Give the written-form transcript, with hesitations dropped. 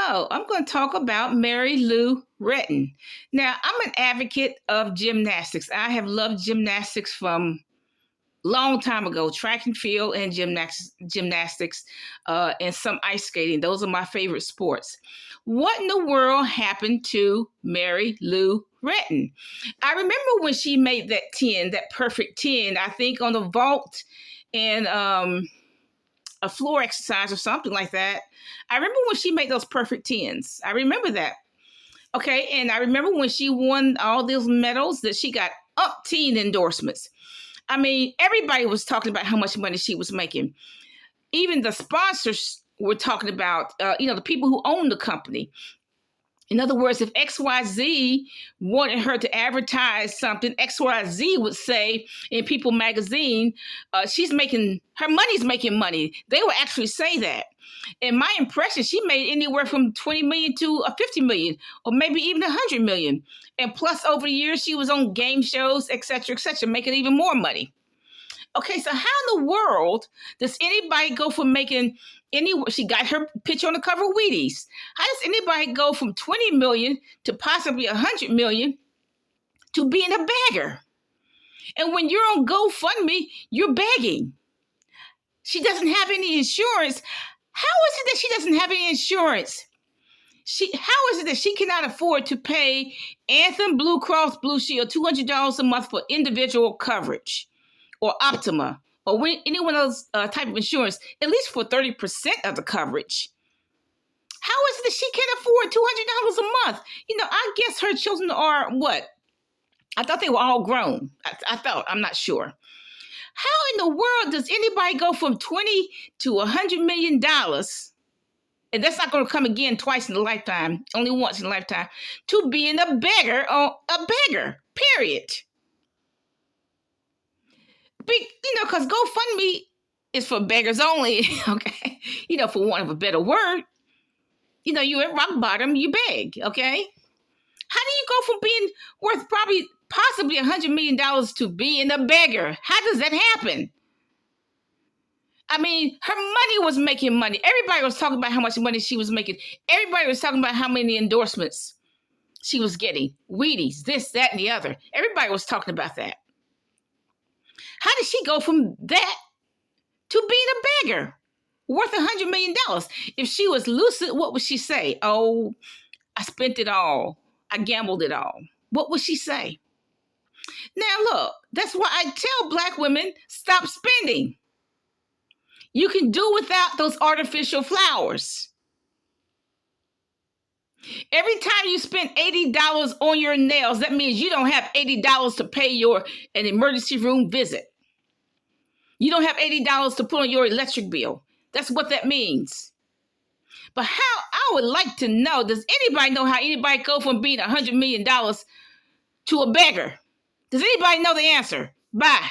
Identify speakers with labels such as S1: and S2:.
S1: So I'm going to talk about Mary Lou Retton. Now, I'm an advocate of gymnastics. I have loved gymnastics from long time ago, track and field and gymnastics, and some ice skating. Those are my favorite sports. What in the world happened to Mary Lou Retton? I remember when she made that 10, that perfect 10, I think on the vault and a floor exercise or something like that. I remember when she made those perfect 10s. I remember that. Okay, and I remember when she won all those medals that she got umpteen endorsements. I mean, everybody was talking about how much money she was making. Even the sponsors were talking about, the people who own the company. In other words, if XYZ wanted her to advertise something, XYZ would say in People magazine, her money's making money. They would actually say that. In my impression, she made anywhere from 20 million to 50 million, or maybe even 100 million. And plus, over the years, she was on game shows, et cetera, making even more money. Okay, so how in the world does anybody go from she got her picture on the cover of Wheaties. How does anybody go from 20 million to possibly 100 million to being a beggar? And when you're on GoFundMe, you're begging. She doesn't have any insurance. How is it that she doesn't have any insurance? How is it that she cannot afford to pay Anthem, Blue Cross Blue Shield $200 a month for individual coverage, or Optima, or any one of those type of insurance, at least for 30% of the coverage? How is it that she can't afford $200 a month? I guess her children are what? I thought they were all grown. I'm not sure. How in the world does anybody go from 20 to $100 million? And that's not going to come again twice in a lifetime, only once in a lifetime, to being a beggar, period. Because GoFundMe is for beggars only, okay? For want of a better word. You're at rock bottom, you beg, okay? How do you go from being worth possibly $100 million to being a beggar? How does that happen? I mean, her money was making money. Everybody was talking about how much money she was making. Everybody was talking about how many endorsements she was getting. Wheaties, this, that, and the other. Everybody was talking about that. How did she go from that to being a beggar worth $100 million? If she was lucid, what would she say? Oh, I spent it all. I gambled it all. What would she say? Now, look, that's why I tell Black women, stop spending. You can do without those artificial flowers. Every time you spend $80 on your nails, that means you don't have $80 to pay an emergency room visit. You don't have $80 to put on your electric bill. That's what that means. But I would like to know, does anybody know how anybody go from being $100 million to a beggar? Does anybody know the answer? Bye.